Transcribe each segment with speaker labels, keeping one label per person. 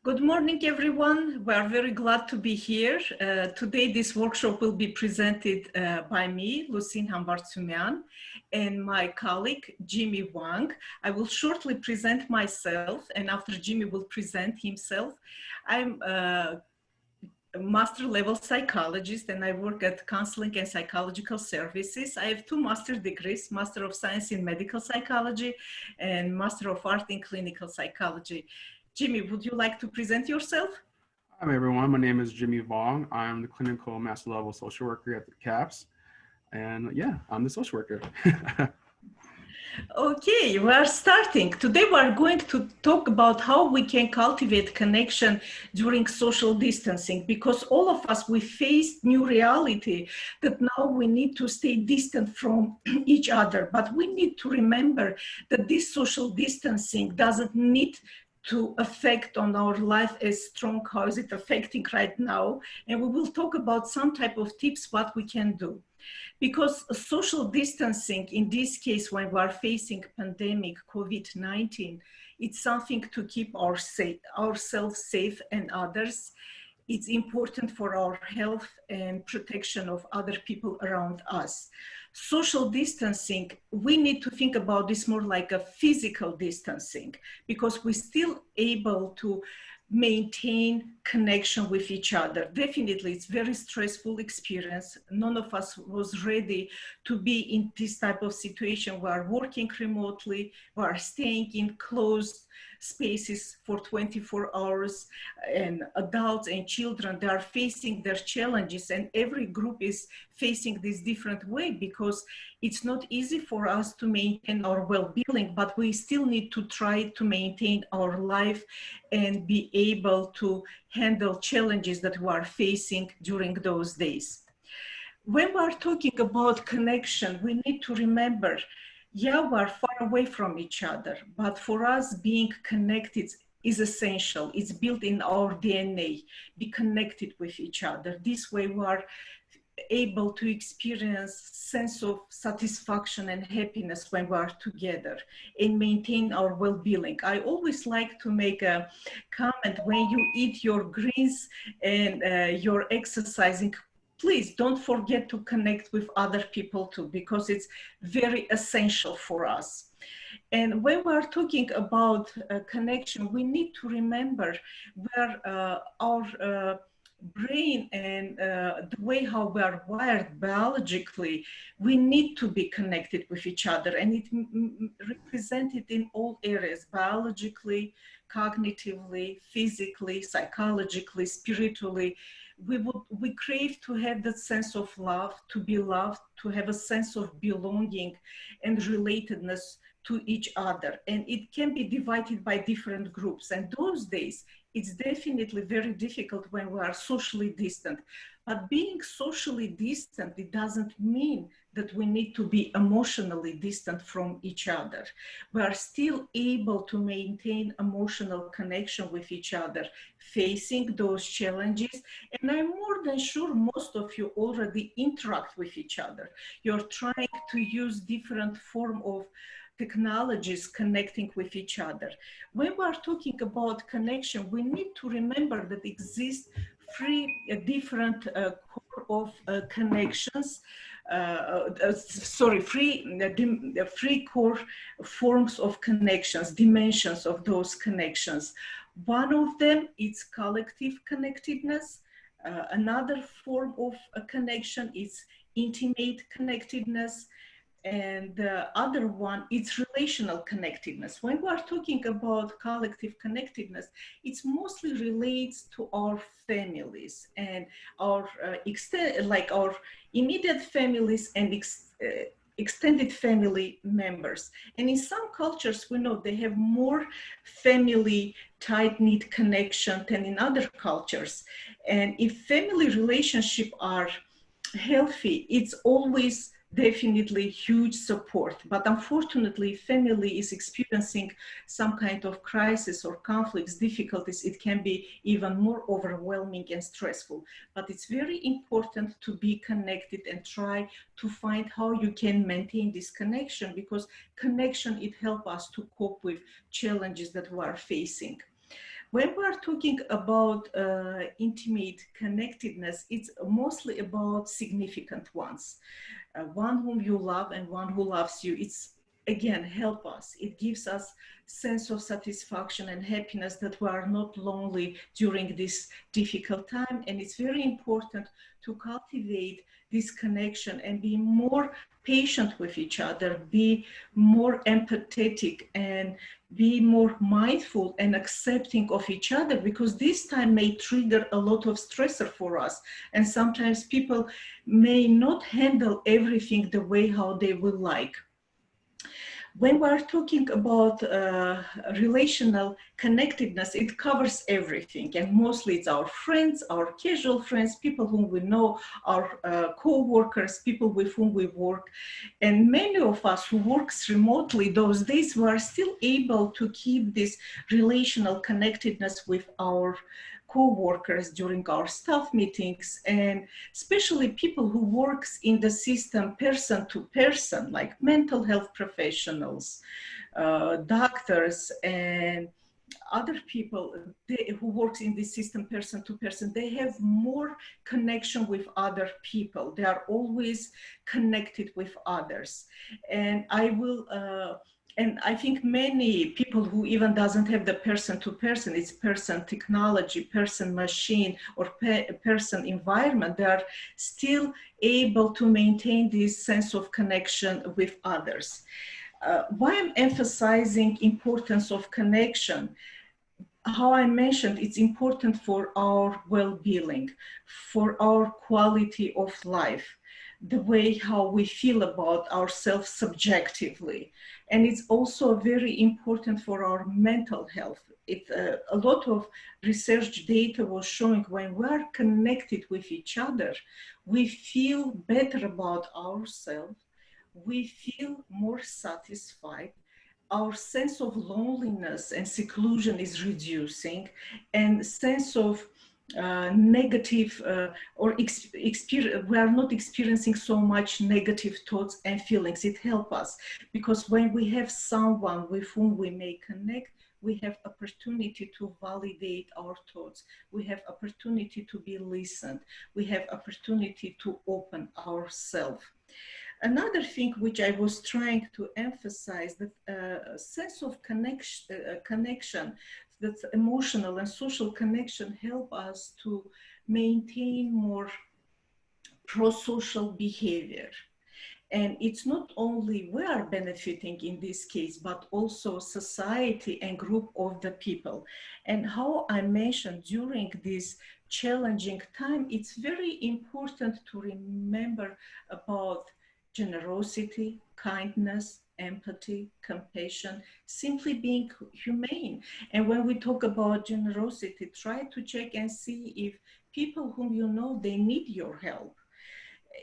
Speaker 1: Good morning, everyone. We are very glad to be here. Today, this workshop will be presented by me, Lucine Hambar-Tsumyan, and my colleague, Jimmy Wang. I will shortly present myself, and after Jimmy will present himself. I'm a master level psychologist, and I work at Counseling and Psychological Services. I have two master's degrees, Master of Science in Medical Psychology and Master of Art in Clinical Psychology. Jimmy, would you like to present yourself?
Speaker 2: Hi everyone, my name is Jimmy Vong. I'm the clinical master level social worker at the CAPS. And yeah, I'm the social worker.
Speaker 1: Okay, we are starting. Today we are going to talk about how we can cultivate connection during social distancing, because all of us, we face new reality that now we need to stay distant from each other. But we need to remember that this social distancing doesn't need to affect on our life as strong how is it affecting right now. And we will talk about some type of tips what we can do. Because social distancing, in this case, when we are facing pandemic COVID-19, it's something to keep ourselves safe and others. It's important for our health and protection of other people around us. Social distancing, we need to think about this more like a physical distancing, because we're still able to maintain connection with each other. Definitely, it's very stressful experience. None of us was ready to be in this type of situation. We are working remotely, we are staying in closed spaces for 24 hours, and adults and children, they are facing their challenges, and every group is facing this different way, because it's not easy for us to maintain our well-being, but we still need to try to maintain our life and be able to handle challenges that we are facing during those days. When we are talking about connection, we need to remember, yeah, we are far away from each other, but for us, being connected is essential. It's built in our DNA, be connected with each other. This way we are able to experience sense of satisfaction and happiness when we are together and maintain our well-being. I always like to make a comment: when you eat your greens and you're exercising, please don't forget to connect with other people too, because it's very essential for us. And when we're talking about connection, we need to remember where our brain and the way how we are wired biologically, we need to be connected with each other, and it represented in all areas: biologically, cognitively, physically, psychologically, spiritually. We crave to have that sense of love, to be loved, to have a sense of belonging and relatedness to each other. And it can be divided by different groups. And those days, it's definitely very difficult when we are socially distant. But being socially distant, it doesn't mean that we need to be emotionally distant from each other. We are still able to maintain emotional connection with each other, facing those challenges. And I'm more than sure most of you already interact with each other. You're trying to use different form of technologies connecting with each other. When we are talking about connection, we need to remember that exist three different core of connections. Three core forms of connections, dimensions of those connections. One of them is collective connectedness. Another form of connection is intimate connectedness. And the other one, it's relational connectedness. When we are talking about collective connectedness, it's mostly relates to our families and our our immediate families and extended family members. And in some cultures, we know they have more family tight-knit connection than in other cultures. And if family relationships are healthy, it's always definitely huge support. But unfortunately, family is experiencing some kind of crisis or conflicts, difficulties, it can be even more overwhelming and stressful. But it's very important to be connected and try to find how you can maintain this connection, because connection, it helps us to cope with challenges that we are facing. When we're talking about intimate connectedness, it's mostly about significant ones. One whom you love and one who loves you. It's again help us. It gives us sense of satisfaction and happiness that we are not lonely during this difficult time. And it's very important to cultivate this connection and be more patient with each other, be more empathetic, and be more mindful and accepting of each other, because this time may trigger a lot of stressor for us. And sometimes people may not handle everything the way how they would like. When we're talking about relational connectedness, it covers everything, and mostly it's our friends, our casual friends, people whom we know, our co-workers, people with whom we work. And many of us who works remotely those days were still able to keep this relational connectedness with our co-workers during our staff meetings, and especially people who works in the system person to person, like mental health professionals, doctors, and other people who works in this system person to person. They have more connection with other people. They are always connected with others. And I think many people who even doesn't have the person to person, it's person technology, person machine, or person environment, they are still able to maintain this sense of connection with others. Why I'm emphasizing importance of connection, how I mentioned, it's important for our well-being, for our quality of life, the way how we feel about ourselves subjectively. And it's also very important for our mental health. A lot of research data was showing when we're connected with each other, we feel better about ourselves, we feel more satisfied, our sense of loneliness and seclusion is reducing, and sense of negative we are not experiencing so much negative thoughts and feelings. It helps us because when we have someone with whom we may connect, we have opportunity to validate our thoughts. We have opportunity to be listened. We have opportunity to open ourselves. Another thing which I was trying to emphasize, that sense of connection, that emotional and social connection help us to maintain more pro-social behavior. And it's not only we are benefiting in this case, but also society and group of the people. And how I mentioned during this challenging time, it's very important to remember about generosity, kindness, empathy, compassion, simply being humane. And when we talk about generosity, try to check and see if people whom you know, they need your help,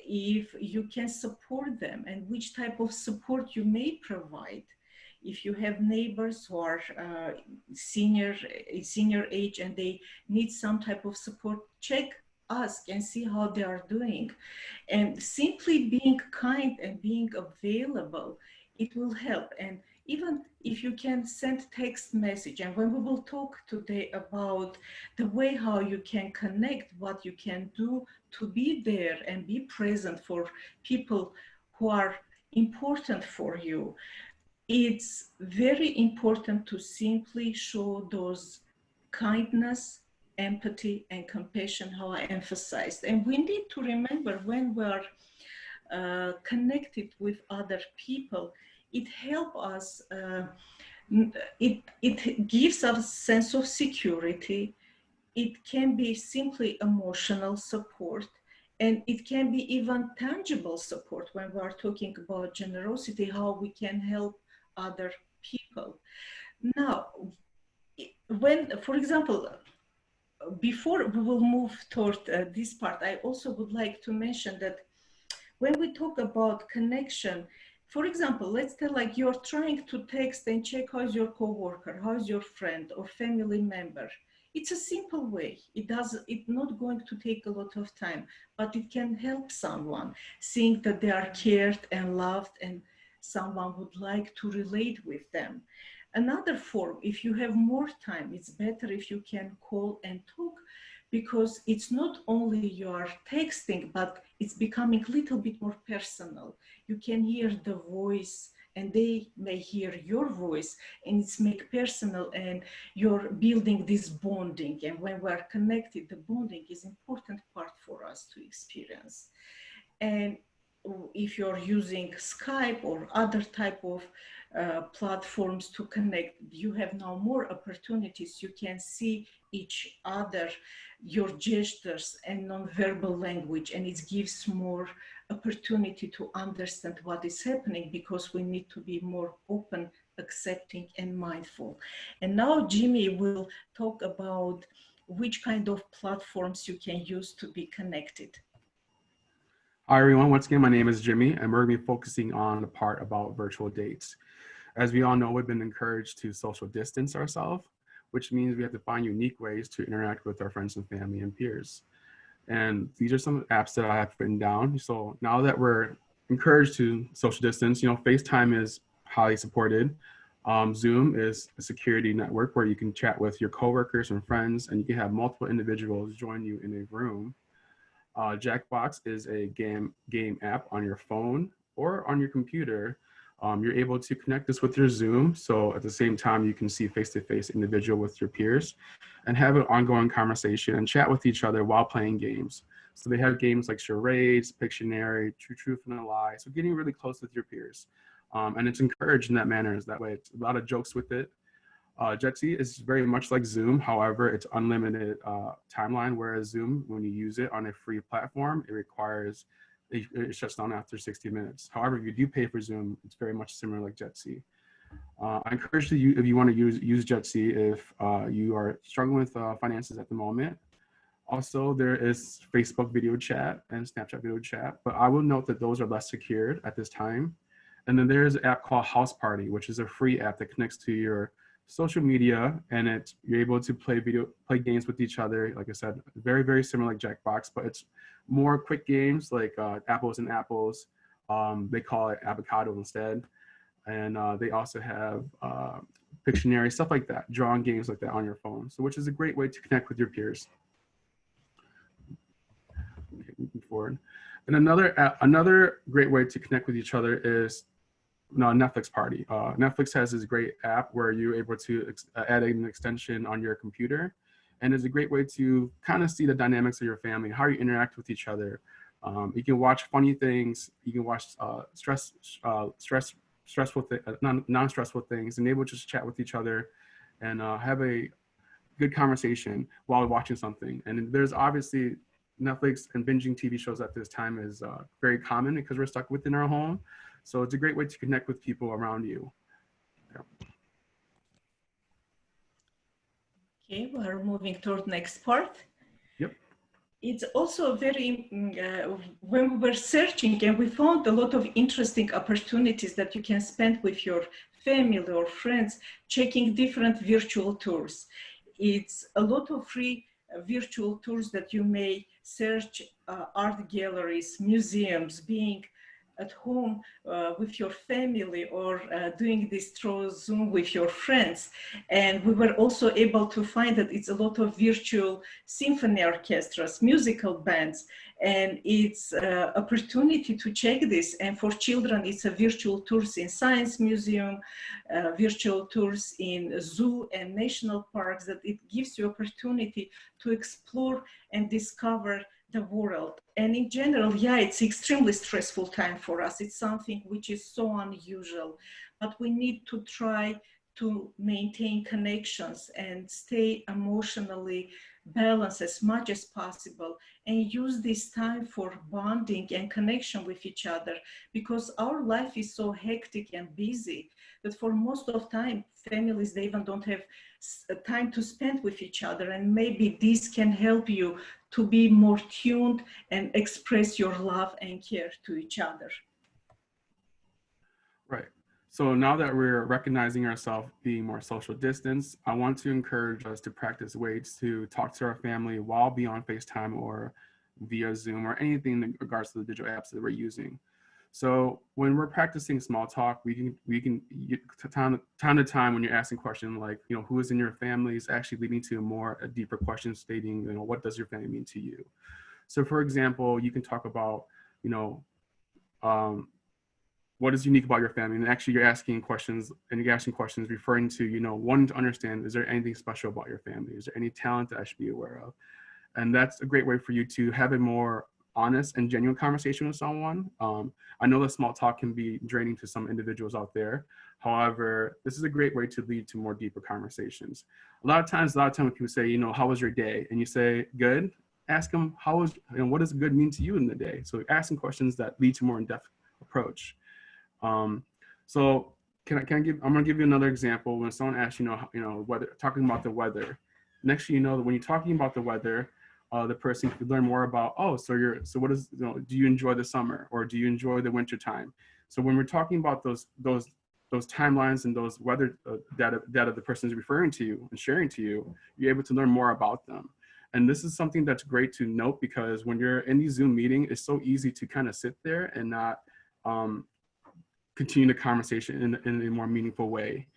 Speaker 1: if you can support them, and which type of support you may provide. If you have neighbors who are senior age and they need some type of support, check, ask, and see how they are doing. And simply being kind and being available, it will help. And even if you can send text message, and when we will talk today about the way how you can connect, what you can do to be there and be present for people who are important for you, it's very important to simply show those kindness, empathy, and compassion, how I emphasized. And we need to remember when we're connected with other people, it helps us, it gives us a sense of security. It can be simply emotional support, and it can be even tangible support when we are talking about generosity, how we can help other people. Now, when, for example, before we will move toward this part, I also would like to mention that when we talk about connection, for example, let's say like you're trying to text and check how's your coworker, how's your friend or family member. It's a simple way. It's not going to take a lot of time, but it can help someone seeing that they are cared and loved, and someone would like to relate with them. Another form, if you have more time, it's better if you can call and talk, because it's not only you are texting, but it's becoming a little bit more personal. You can hear the voice and they may hear your voice, and it's make personal, and you're building this bonding. And when we're connected, the bonding is important part for us to experience. And if you're using Skype or other type of platforms to connect, you have now more opportunities. You can see each other, your gestures and non-verbal language, and it gives more opportunity to understand what is happening, because we need to be more open, accepting, and mindful. And now Jimmy will talk about which kind of platforms you can use to be connected.
Speaker 2: Hi, everyone. Once again, my name is Jimmy, and we're going to be focusing on the part about virtual dates. As we all know, we've been encouraged to social distance ourselves, which means we have to find unique ways to interact with our friends and family and peers. And these are some apps that I have written down. So now that we're encouraged to social distance, FaceTime is highly supported. Zoom is a security network where you can chat with your coworkers and friends, and you can have multiple individuals join you in a room. Jackbox is a game app on your phone or on your computer. You're able to connect this with your Zoom, so at the same time you can see face-to-face individual with your peers and have an ongoing conversation and chat with each other while playing games. So they have games like charades, Pictionary, True Truth and a Lie, so getting really close with your peers. And it's encouraged in that manner, is that way. It's a lot of jokes with it. Jitsi is very much like Zoom. However, it's unlimited timeline, whereas Zoom, when you use it on a free platform, it shuts down after 60 minutes. However, if you do pay for Zoom, it's very much similar like Jitsi. I encourage you, if you want to use Jitsi, if you are struggling with finances at the moment. Also, there is Facebook video chat and Snapchat video chat, but I will note that those are less secured at this time. And then there's an app called House Party, which is a free app that connects to your social media, and you're able to play games with each other. Like I said, very, very similar like Jackbox, but it's more quick games like apples and apples. They call it avocado instead. And they also have Pictionary, stuff like that, drawing games like that on your phone. So which is a great way to connect with your peers. Okay, moving forward. And another great way to connect with each other is Netflix Party. Netflix has this great app where you're able to add an extension on your computer, and it's a great way to kind of see the dynamics of your family, how you interact with each other. You can watch funny things. You can watch non-stressful things, and able to just chat with each other and have a good conversation while watching something. And there's obviously Netflix and binging TV shows at this time is very common because we're stuck within our home. So it's a great way to connect with people around you. Yeah.
Speaker 1: Okay, we're moving toward next part.
Speaker 2: Yep.
Speaker 1: It's also very, when we were searching, and we found a lot of interesting opportunities that you can spend with your family or friends, checking different virtual tours. It's a lot of free virtual tours that you may search, art galleries, museums, being at home with your family, or doing this through Zoom with your friends. And we were also able to find that it's a lot of virtual symphony orchestras, musical bands, and it's opportunity to check this. And for children, it's a virtual tours in science museum, virtual tours in zoo and national parks, that it gives you opportunity to explore and discover the world. And in general, yeah, it's extremely stressful time for us. It's something which is so unusual, but we need to try to maintain connections and stay emotionally balanced as much as possible, and use this time for bonding and connection with each other, because our life is so hectic and busy that for most of time, families, they even don't have time to spend with each other. And maybe this can help you to be more tuned and express your love and care to each other.
Speaker 2: Right. So now that we're recognizing ourselves being more social distance, I want to encourage us to practice ways to talk to our family while be on FaceTime or via Zoom or anything in regards to the digital apps that we're using. So when we're practicing small talk, time to time when you're asking questions like, who is in your family, is actually leading to a deeper question stating, what does your family mean to you? So for example, you can talk about, um, what is unique about your family, and actually you're asking questions referring to, wanting to understand, is there anything special about your family? Is there any talent that I should be aware of? And that's a great way for you to have a more honest and genuine conversation with someone. I know that small talk can be draining to some individuals out there. However, this is a great way to lead to more deeper conversations. A lot of times when people say, how was your day? And you say, good. Ask them, what does good mean to you in the day? So asking questions that lead to more in-depth approach. So I'm gonna give you another example. When someone asks, whether talking about the weather, next thing you know, that when you're talking about the weather, the person could learn more about, so what is, do you enjoy the summer, or do you enjoy the winter time? So when we're talking about those timelines and those weather data the person is referring to you and sharing to you, you're able to learn more about them. And this is something that's great to note, because when you're in these Zoom meetings, it's so easy to kind of sit there and not continue the conversation in a more meaningful way.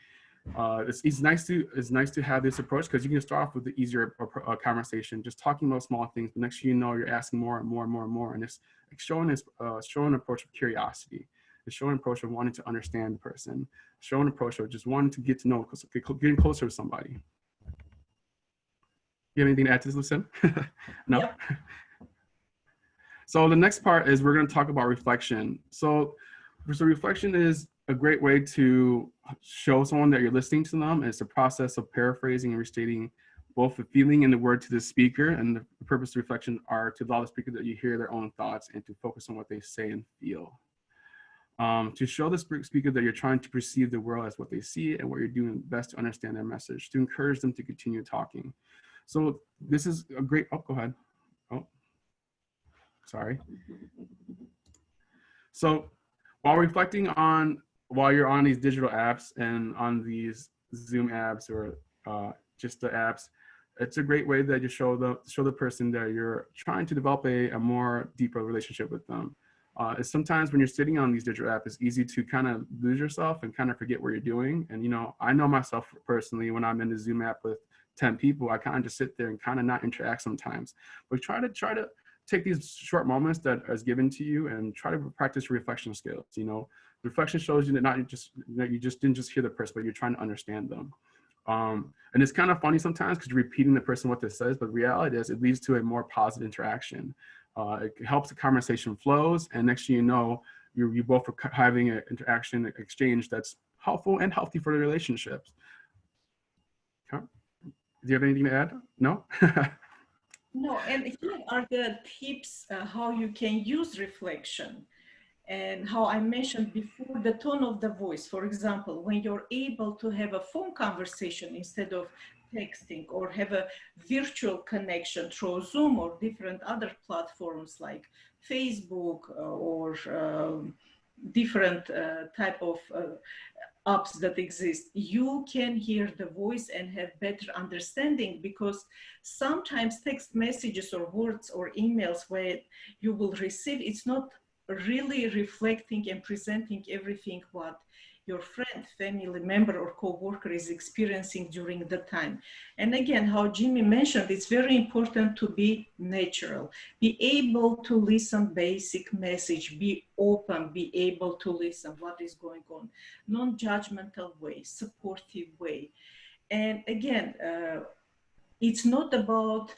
Speaker 2: It's nice to have this approach, because you can start off with the easier conversation, just talking about small things. But next thing you know, you're asking more and more and more and more, and it's showing an approach of curiosity. It's showing an approach of wanting to understand the person. Showing an approach of just wanting to get to know, getting closer to somebody. You have anything to add to this, Lucille? No.
Speaker 1: Yep.
Speaker 2: So the next part is we're going to talk about reflection. So reflection is a great way to show someone that you're listening to them. It's a process of paraphrasing and restating both the feeling and the word to the speaker. And the purpose of reflection are to allow the speaker that you hear their own thoughts and to focus on what they say and feel. To show the speaker that you're trying to perceive the world as what they see and what you're doing best to understand their message, to encourage them to continue talking. So this is a great, go ahead. Oh, sorry. So while you're on these digital apps and on these Zoom apps or just the apps, it's a great way that you show the person that you're trying to develop a more deeper relationship with them. Sometimes when you're sitting on these digital apps, it's easy to kind of lose yourself and kind of forget what you're doing. And I know myself personally, when I'm in the Zoom app with 10 people, I kind of just sit there and kind of not interact sometimes. But try to take these short moments that is given to you and try to practice your reflection skills. Reflection shows you that you just didn't just hear the person, but you're trying to understand them. And it's kind of funny sometimes because you're repeating the person what they says, but the reality is it leads to a more positive interaction. It helps the conversation flows, and next thing you know, you both are having an interaction exchange that's helpful and healthy for the relationships. Okay. Do you have anything to add? No?
Speaker 1: No, and here are the tips how you can use reflection. And how I mentioned before, the tone of the voice. For example, when you're able to have a phone conversation instead of texting, or have a virtual connection through Zoom or different other platforms like Facebook or different type of apps that exist, you can hear the voice and have better understanding, because sometimes text messages or words or emails where you will receive, it's not really reflecting and presenting everything what your friend, family member, or co-worker is experiencing during the time. And again, how Jimmy mentioned, it's very important to be natural, be able to listen basic message, be open, be able to listen what is going on, non-judgmental way, supportive way. And again, it's not about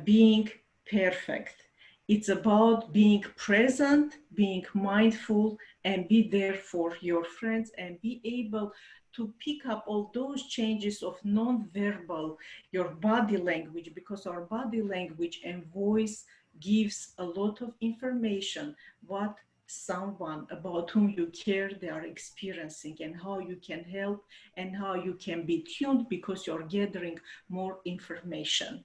Speaker 1: being perfect. It's about being present, being mindful, and be there for your friends, and be able to pick up all those changes of non-verbal, your body language, because our body language and voice gives a lot of information what someone about whom you care they are experiencing, and how you can help and how you can be tuned, because you're gathering more information.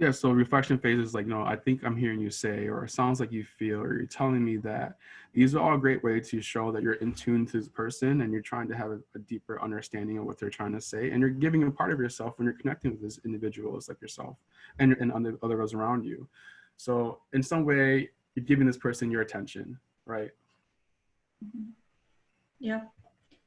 Speaker 2: Yeah, so reflection phase is like, no, I think I'm hearing you say, or it sounds like you feel, or you're telling me that. These are all great ways to show that you're in tune to this person and you're trying to have a deeper understanding of what they're trying to say. And you're giving a part of yourself when you're connecting with these individuals like yourself and others around you. So in some way, you're giving this person your attention, right?
Speaker 1: Yeah,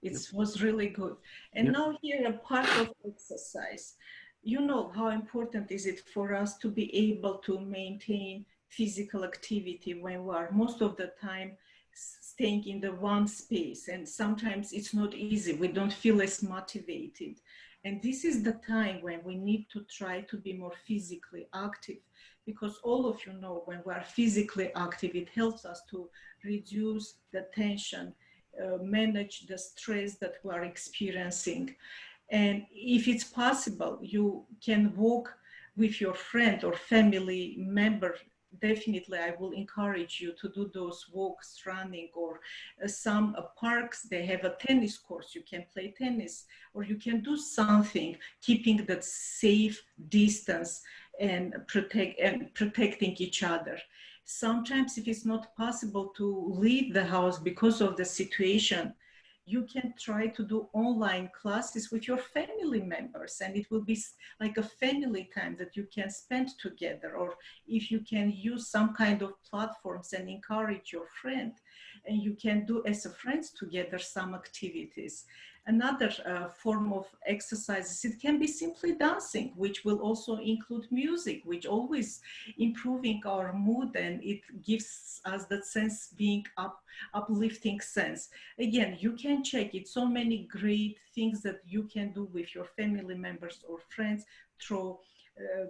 Speaker 1: it
Speaker 2: Yep.
Speaker 1: was really good. And
Speaker 2: Yep.
Speaker 1: now here a part of exercise. You know how important is it for us to be able to maintain physical activity when we are most of the time staying in the one space, and sometimes it's not easy. We don't feel as motivated. And this is the time when we need to try to be more physically active, because all of you know when we are physically active, it helps us to reduce the tension, manage the stress that we are experiencing. And if it's possible, you can walk with your friend or family member. Definitely, I will encourage you to do those walks, running, or some parks, they have a tennis course. You can play tennis, or you can do something, keeping that safe distance and protecting each other. Sometimes if it's not possible to leave the house because of the situation, you can try to do online classes with your family members, and it will be like a family time that you can spend together. Or if you can use some kind of platforms and encourage your friend, and you can do as a friends together some activities. Another form of exercises, it can be simply dancing, which will also include music, which always improving our mood, and it gives us that sense being uplifting sense. Again, you can check it, so many great things that you can do with your family members or friends through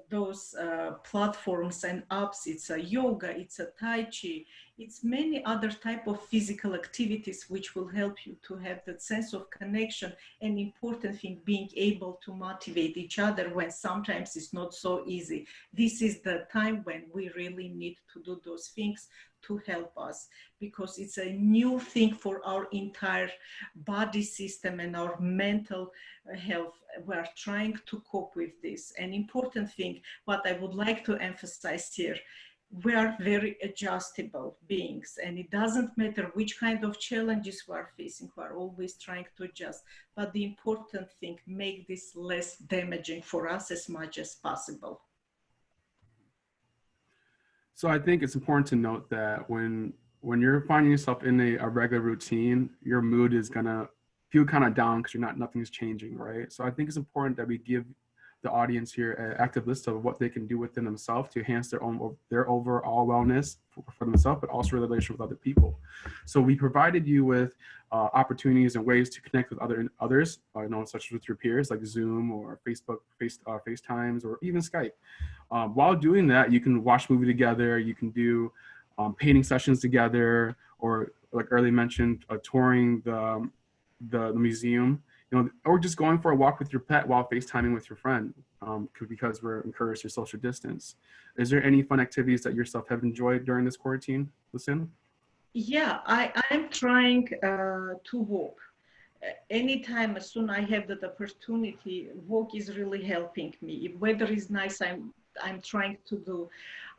Speaker 1: those platforms and apps. It's a yoga, it's a tai chi, it's many other type of physical activities which will help you to have that sense of connection, and important thing, being able to motivate each other when sometimes it's not so easy. This is the time when we really need to do those things to help us, because it's a new thing for our entire body system and our mental health. We're trying to cope with this. An important thing, what I would like to emphasize here, we are very adjustable beings, and it doesn't matter which kind of challenges we are facing, we are always trying to adjust. But the important thing, make this less damaging for us as much as possible.
Speaker 2: So I think it's important to note that when you're finding yourself in a regular routine, your mood is gonna feel kind of down because nothing's changing, right? So I think it's important that we give the audience here an active list of what they can do within themselves to enhance their overall wellness for themselves, but also relationship with other people. So we provided you with opportunities and ways to connect with others, such as with your peers like Zoom or FaceTimes, or even Skype. While doing that, you can watch a movie together, you can do painting sessions together, or like earlier mentioned, touring the museum, or just going for a walk with your pet while FaceTiming with your friend, because we're encouraged to social distance. Is there any fun activities that yourself have enjoyed during this quarantine, Lucinda?
Speaker 1: Yeah, I'm trying to walk. Anytime, as soon I have that opportunity, walk is really helping me. If weather is nice, I'm trying to do.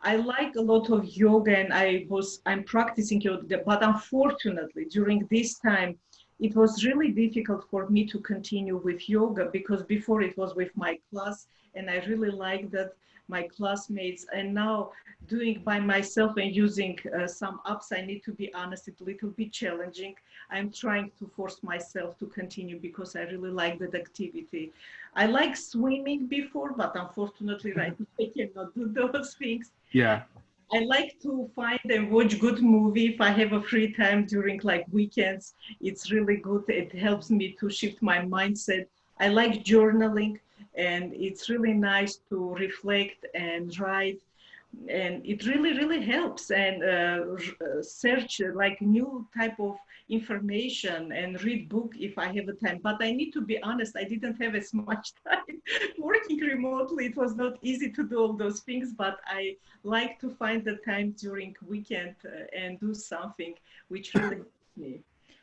Speaker 1: I like a lot of yoga, and I'm practicing yoga, but unfortunately during this time it was really difficult for me to continue with yoga, because before it was with my class and I really like that, my classmates, and now doing by myself and using some apps, I need to be honest, it's a little bit challenging. I'm trying to force myself to continue because I really like that activity. I like swimming before, but unfortunately right now I cannot do those things.
Speaker 2: Yeah.
Speaker 1: I like to find and watch good movie if I have a free time during like weekends. It's really good. It helps me to shift my mindset. I like journaling, and it's really nice to reflect and write, and it really helps. And search like new type of information and read book if I have a time. But I need to be honest, I didn't have as much time working remotely. It was not easy to do all those things, but I like to find the time during weekend and do something which really helps me.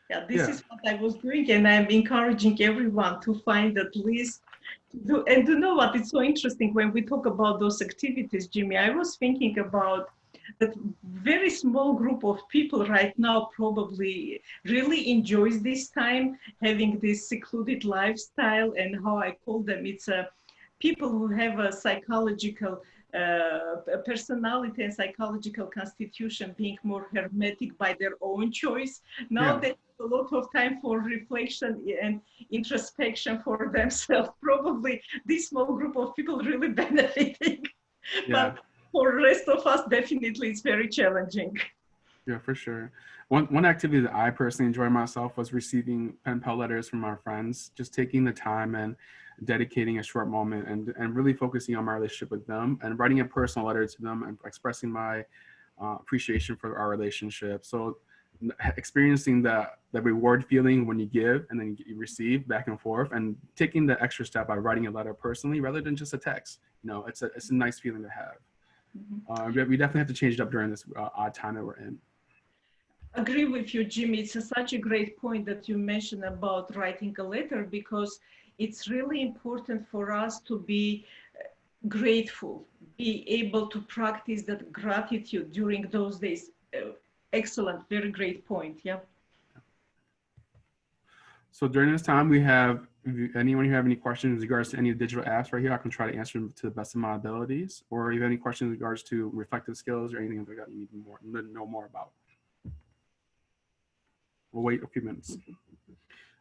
Speaker 1: Yeah, this
Speaker 2: Yeah.
Speaker 1: is what I was doing, and I'm encouraging everyone to find at least do. And to know what, it's so interesting when we talk about those activities, Jimmy. I was thinking about that very small group of people right now probably really enjoys this time, having this secluded lifestyle, and how I call them, it's a people who have a psychological personality and psychological constitution being more hermetic by their own choice. Now
Speaker 2: Yeah.
Speaker 1: they have a lot of time for reflection and introspection for themselves. Probably this small group of people really benefiting,
Speaker 2: Yeah.
Speaker 1: but for the rest of us, definitely it's very challenging.
Speaker 2: Yeah, for sure. One activity that I personally enjoy myself was receiving pen pal letters from our friends, just taking the time and dedicating a short moment and really focusing on my relationship with them and writing a personal letter to them and expressing my appreciation for our relationship. So experiencing the reward feeling when you give and then you receive back and forth, and taking the extra step by writing a letter personally rather than just a text. You know, it's a nice feeling to have. We definitely have to change it up during this odd time that we're in.
Speaker 1: Agree with you, Jimmy. It's such a great point that you mentioned about writing a letter, because it's really important for us to be grateful, be able to practice that gratitude during those days. Excellent, very great point. Yeah.
Speaker 2: So during this time, we have, anyone who have any questions in regards to any digital apps right here, I can try to answer them to the best of my abilities. Or if you have any questions in regards to reflective skills or anything like that you need to know more about. We'll wait a few minutes.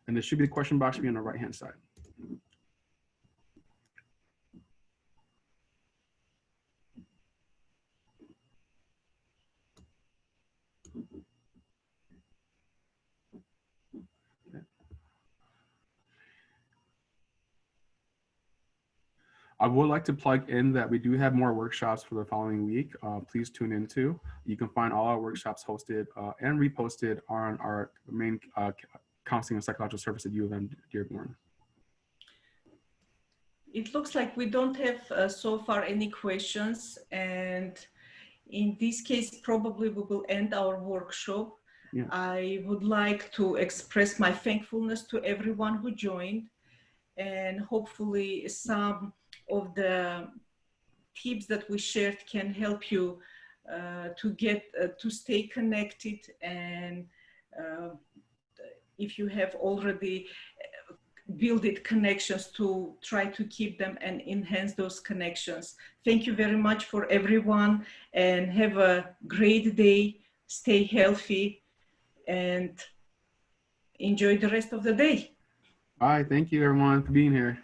Speaker 2: And there should be the question box be on the right-hand side. I would like to plug in that we do have more workshops for the following week. Please tune into. You can find all our workshops hosted and reposted on our main counseling and psychological service at UM-Dearborn.
Speaker 1: It looks like we don't have so far any questions, and in this case, probably we will end our workshop.
Speaker 2: Yeah.
Speaker 1: I would like to express my thankfulness to everyone who joined, and hopefully some of the tips that we shared can help you to stay connected. And if you have already built connections, to try to keep them and enhance those connections. Thank you very much for everyone, and have a great day. Stay healthy and enjoy the rest of the day.
Speaker 2: Bye. Thank you, everyone, for being here.